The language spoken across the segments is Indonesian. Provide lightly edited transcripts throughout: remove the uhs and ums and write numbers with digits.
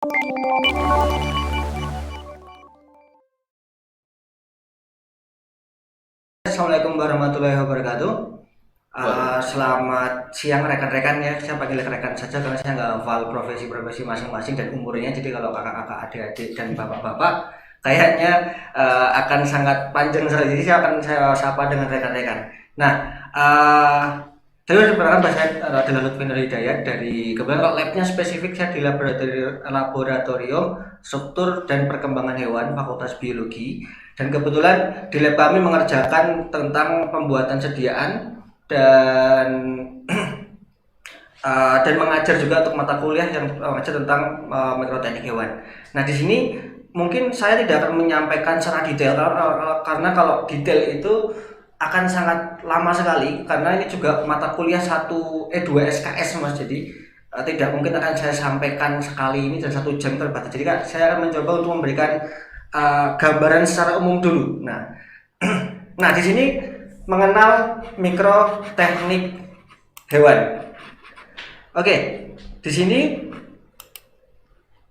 Assalamualaikum warahmatullahi wabarakatuh. Selamat siang rekan-rekan ya. Saya panggil rekan saja karena saya nggak hafal profesi-profesi masing-masing dan umurnya. Jadi kalau kakak-kakak, adik-adik dan bapak-bapak kayaknya akan sangat panjang sekali. Jadi saya sapa dengan rekan-rekan. Nah, saya perkenalkan saya adalah Lutfi Nur Hidayat dari kebetulan kalau labnya spesifik saya di laboratorium struktur dan perkembangan hewan Fakultas Biologi, dan kebetulan di lab kami mengerjakan tentang pembuatan sediaan dan dan mengajar juga untuk mata kuliah yang mengajar tentang mikroteknik hewan. Nah, di sini mungkin saya tidak akan menyampaikan secara detail karena kalau detail itu akan sangat lama sekali karena ini juga mata kuliah 2 SKS Mas. Jadi tidak mungkin akan saya sampaikan sekali ini dan 1 jam terbatas. Jadi saya akan mencoba untuk memberikan gambaran secara umum dulu. Nah, nah di sini mengenal mikroteknik hewan. Oke, di sini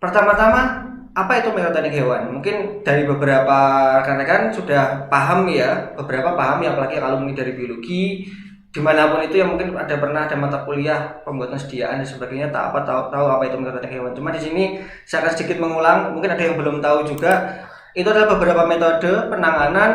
pertama-tama apa itu mikroteknik hewan? Mungkin dari beberapa rekan-rekan sudah paham ya, beberapa paham ya, apalagi alumni dari biologi dimanapun itu yang mungkin pernah ada mata kuliah pembuatan sediaan dan sebagainya, tahu apa itu mikroteknik hewan. Cuma di sini saya akan sedikit mengulang, mungkin ada yang belum tahu juga. Itu adalah beberapa metode penanganan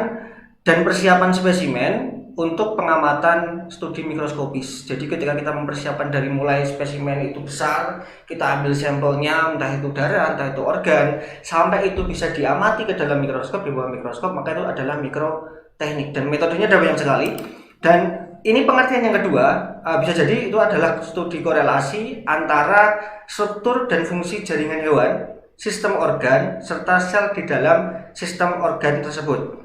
dan persiapan spesimen untuk pengamatan studi mikroskopis. Jadi ketika kita mempersiapkan dari mulai spesimen itu besar, kita ambil sampelnya, entah itu darah, entah itu organ, sampai itu bisa diamati ke dalam mikroskop, di bawah mikroskop, maka itu adalah mikroteknik. Dan metodenya ada banyak sekali. Dan ini pengertian yang kedua, bisa jadi itu adalah studi korelasi antara struktur dan fungsi jaringan hewan, sistem organ, serta sel di dalam sistem organ tersebut.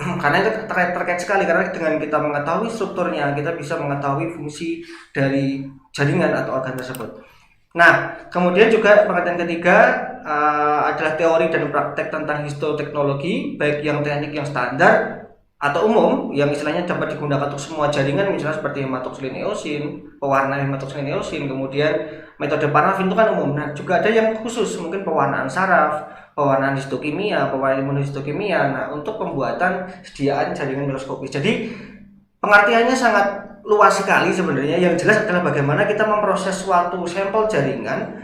Karena itu terkait sekali, karena dengan kita mengetahui strukturnya, kita bisa mengetahui fungsi dari jaringan atau organ tersebut. Nah, kemudian juga pengertian ketiga adalah teori dan praktek tentang histoteknologi, baik yang teknik yang standar atau umum, yang istilahnya dapat digunakan untuk semua jaringan, misalnya seperti hematoxylin eosin, pewarna hematoxylin eosin, kemudian metode parafin itu kan umum. Nah, juga ada yang khusus, mungkin pewarnaan saraf, pewarnaan histokimia, pewarnaan imunohistokimia. Nah, untuk pembuatan sediaan jaringan mikroskopis. Jadi pengertiannya sangat luas sekali sebenarnya. Yang jelas adalah bagaimana kita memproses suatu sampel jaringan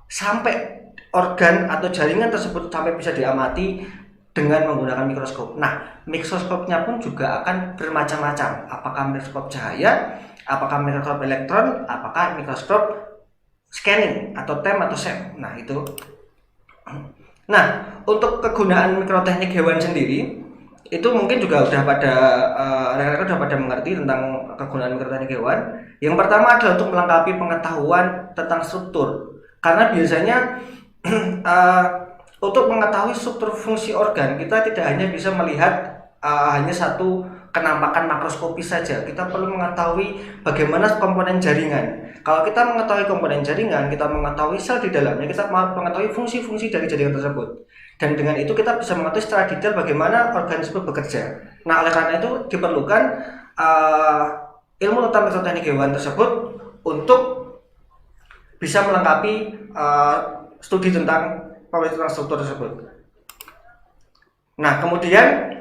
sampai organ atau jaringan tersebut sampai bisa diamati dengan menggunakan mikroskop. Nah, mikroskopnya pun juga akan bermacam-macam. Apakah mikroskop cahaya, apakah mikroskop elektron, apakah mikroskop scanning atau TEM atau SEM. Nah, itu. Nah, untuk kegunaan mikroteknik hewan sendiri itu mungkin juga udah pada rekan-rekan udah pada mengerti tentang kegunaan mikroteknik hewan. Yang pertama adalah untuk melengkapi pengetahuan tentang struktur. Karena biasanya untuk mengetahui struktur fungsi organ, kita tidak hanya bisa melihat hanya satu kenampakan makroskopis saja. Kita perlu mengetahui bagaimana komponen jaringan. Kalau kita mengetahui komponen jaringan, kita mengetahui sel di dalamnya, kita mengetahui fungsi-fungsi dari jaringan tersebut. Dan dengan itu kita bisa mengetahui secara detail bagaimana organ tersebut bekerja. Nah, oleh karena itu diperlukan ilmu tentang mikroteknik hewan tersebut untuk bisa melengkapi studi tentang pembentukan struktur tersebut. Nah, kemudian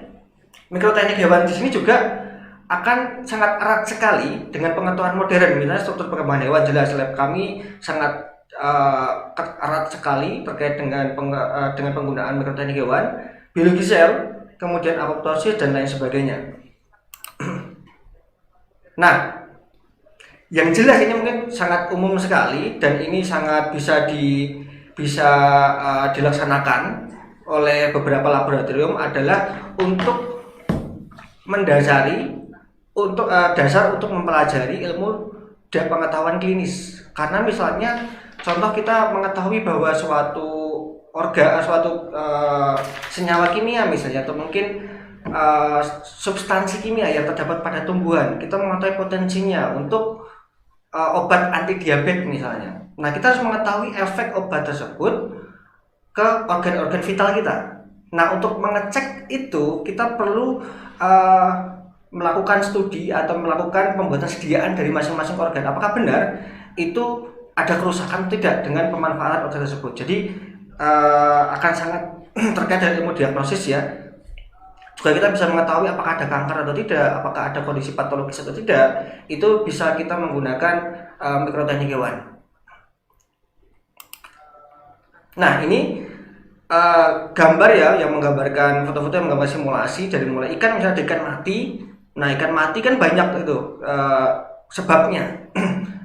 mikroteknik hewan di sini juga akan sangat erat sekali dengan pengetahuan modern. Misalnya struktur perkembangan hewan, jelas lab kami sangat erat sekali terkait dengan penggunaan mikroteknik hewan, biologi sel, kemudian apoptosis dan lain sebagainya. Nah, yang jelas ini mungkin sangat umum sekali dan ini sangat bisa dilaksanakan oleh beberapa laboratorium adalah untuk mendasari untuk dasar untuk mempelajari ilmu dan pengetahuan klinis. Karena misalnya contoh kita mengetahui bahwa suatu senyawa kimia misalnya, atau mungkin substansi kimia yang terdapat pada tumbuhan, kita mengetahui potensinya untuk obat anti diabetes misalnya. Nah, kita harus mengetahui efek obat tersebut ke organ-organ vital kita. Nah, untuk mengecek itu kita perlu melakukan studi atau melakukan pembuatan sediaan dari masing-masing organ. Apakah benar itu ada kerusakan tidak dengan pemanfaatan organ tersebut. Jadi akan sangat terkait dengan ilmu diagnosis ya. Juga kita bisa mengetahui apakah ada kanker atau tidak, apakah ada kondisi patologis atau tidak. Itu bisa kita menggunakan mikroteknik hewan. Nah ini gambar ya yang menggambarkan foto-foto yang menggambar simulasi dari mulai ikan, misalnya ikan mati. Nah ikan mati kan banyak itu sebabnya.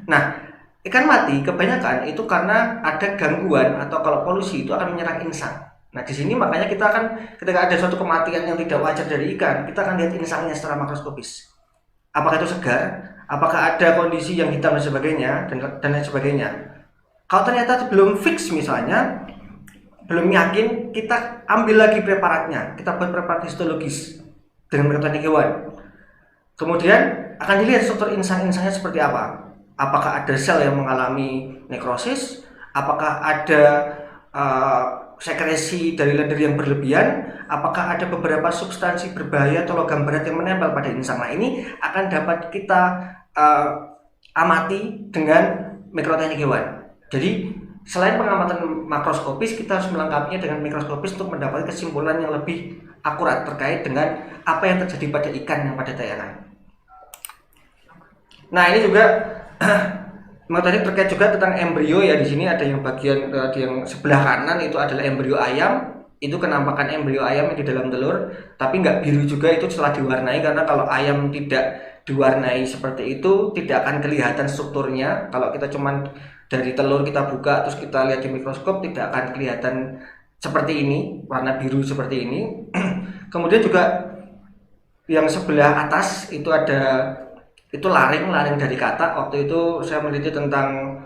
Nah ikan mati kebanyakan itu karena ada gangguan atau kalau polusi itu akan menyerang insang. Nah di sini makanya kita akan ketika ada suatu kematian yang tidak wajar dari ikan, kita akan lihat insangnya secara makroskopis. Apakah itu segar? Apakah ada kondisi yang hitam dan sebagainya dan lain sebagainya. Kalau ternyata belum fix misalnya, belum yakin, kita ambil lagi preparatnya, kita buat preparat histologis dengan mikroteknik hewan. Kemudian akan dilihat struktur insang-insangnya seperti apa. Apakah ada sel yang mengalami nekrosis? Apakah ada sekresi dari lendir yang berlebihan? Apakah ada beberapa substansi berbahaya atau logam berat yang menempel pada insang? Nah ini akan dapat kita amati dengan mikroteknik hewan. Jadi selain pengamatan makroskopis, kita harus melengkapinya dengan mikroskopis untuk mendapatkan kesimpulan yang lebih akurat terkait dengan apa yang terjadi pada ikan yang pada tayangan. Nah ini juga tadi terkait juga tentang embrio ya. Di sini ada yang bagian yang sebelah kanan itu adalah embrio ayam. Itu kenampakan embrio ayam yang di dalam telur, tapi nggak biru juga, itu setelah diwarnai, karena kalau ayam tidak diwarnai seperti itu tidak akan kelihatan strukturnya. Kalau kita cuman dari telur kita buka terus kita lihat di mikroskop tidak akan kelihatan seperti ini, warna biru seperti ini. Kemudian juga yang sebelah atas itu ada laring dari katak. Waktu itu saya meneliti tentang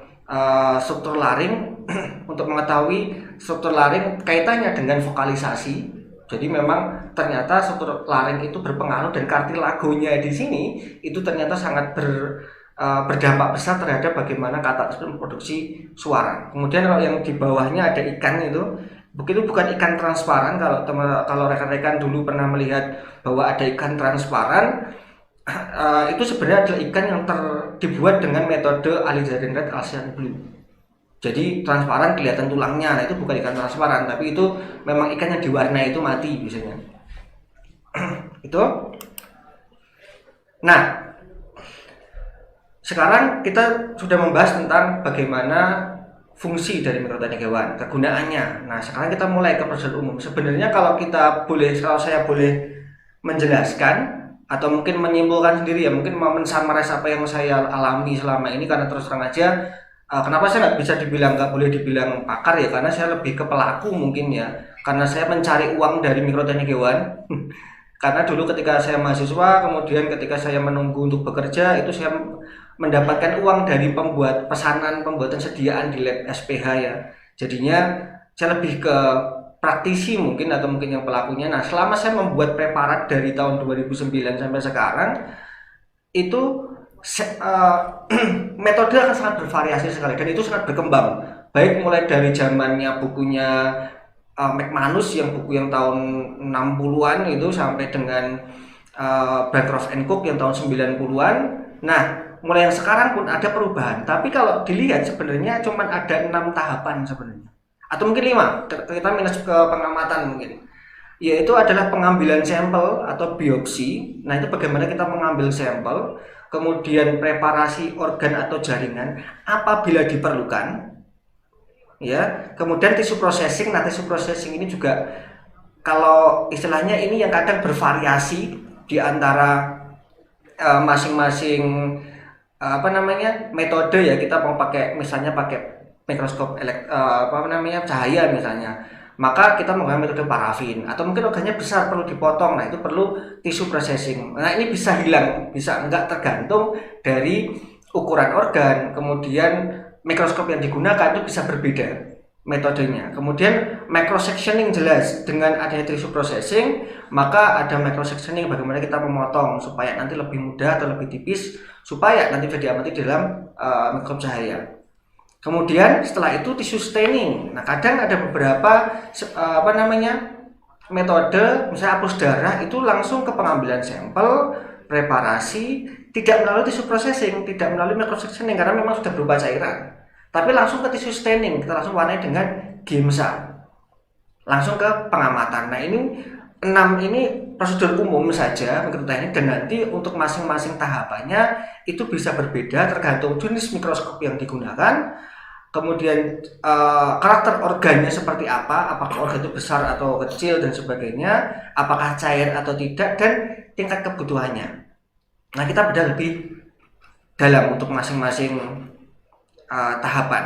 struktur laring untuk mengetahui struktur laring kaitannya dengan vokalisasi. Jadi memang ternyata struktur laring itu berpengaruh, dan kartilagonya di sini itu ternyata sangat berdampak besar terhadap bagaimana katak tersebut memproduksi suara. Kemudian kalau yang di bawahnya ada ikan itu bukan ikan transparan. Kalau rekan-rekan dulu pernah melihat bahwa ada ikan transparan, itu sebenarnya adalah ikan yang dibuat dengan metode alizarin red Alcyon blue. Jadi transparan kelihatan tulangnya. Nah itu bukan ikan transparan, tapi itu memang ikan yang diwarnai itu mati biasanya. Itu. Nah sekarang kita sudah membahas tentang bagaimana fungsi dari mikroteknik hewan, kegunaannya. Nah sekarang kita mulai ke prosedur umum. Sebenarnya kalau saya boleh menjelaskan atau mungkin menyimpulkan sendiri ya, mungkin mau mensummarize apa yang saya alami selama ini, karena terus terang aja kenapa saya nggak boleh dibilang pakar ya, karena saya lebih ke pelaku mungkin ya, karena saya mencari uang dari mikroteknik hewan. Karena dulu ketika saya mahasiswa, kemudian ketika saya menunggu untuk bekerja, itu saya mendapatkan uang dari pembuatan sediaan di lab SPH ya. Jadinya saya lebih ke praktisi mungkin, atau mungkin yang pelakunya. Nah selama saya membuat preparat dari tahun 2009 sampai sekarang, itu metode akan sangat bervariasi sekali, dan itu sangat berkembang, baik mulai dari zamannya bukunya McManus, yang buku yang tahun 60-an itu, sampai dengan Bancroft and Cook yang tahun 90-an. Nah mulai yang sekarang pun ada perubahan, tapi kalau dilihat sebenarnya cuma ada 6 tahapan sebenarnya, atau mungkin 5, kita minus ke pengamatan mungkin, yaitu adalah pengambilan sampel atau biopsi. Nah itu bagaimana kita mengambil sampel, kemudian preparasi organ atau jaringan apabila diperlukan ya, kemudian tisu processing. Nah tisu processing ini juga kalau istilahnya ini yang kadang bervariasi di antara masing-masing metode ya. Kita mau pakai misalnya pakai mikroskop cahaya misalnya, maka kita menggunakan metode parafin, atau mungkin organnya besar perlu dipotong. Nah itu perlu tisu processing. Nah ini bisa hilang, bisa enggak, tergantung dari ukuran organ. Kemudian mikroskop yang digunakan itu bisa berbeda metodenya. Kemudian microsectioning, jelas dengan adanya tisu processing, maka ada microsectioning bagaimana kita memotong supaya nanti lebih mudah atau lebih tipis, supaya nanti bisa diamati dalam mikroskop cahaya. Kemudian setelah itu tisu staining. Nah kadang ada beberapa metode, misalnya hapus darah, itu langsung ke pengambilan sampel, preparasi, tidak melalui tisu processing, tidak melalui microsectioning, karena memang sudah berupa cairan. Tapi langsung ke tisu staining, kita langsung warnai dengan GIMSA, langsung ke pengamatan. Nah ini 6 ini prosedur umum saja menurut teknik, dan nanti untuk masing-masing tahapannya itu bisa berbeda tergantung jenis mikroskop yang digunakan, kemudian karakter organnya seperti apa, apakah organ itu besar atau kecil dan sebagainya, apakah cair atau tidak, dan tingkat kebutuhannya. Nah kita bedah lebih dalam untuk masing-masing tahapan.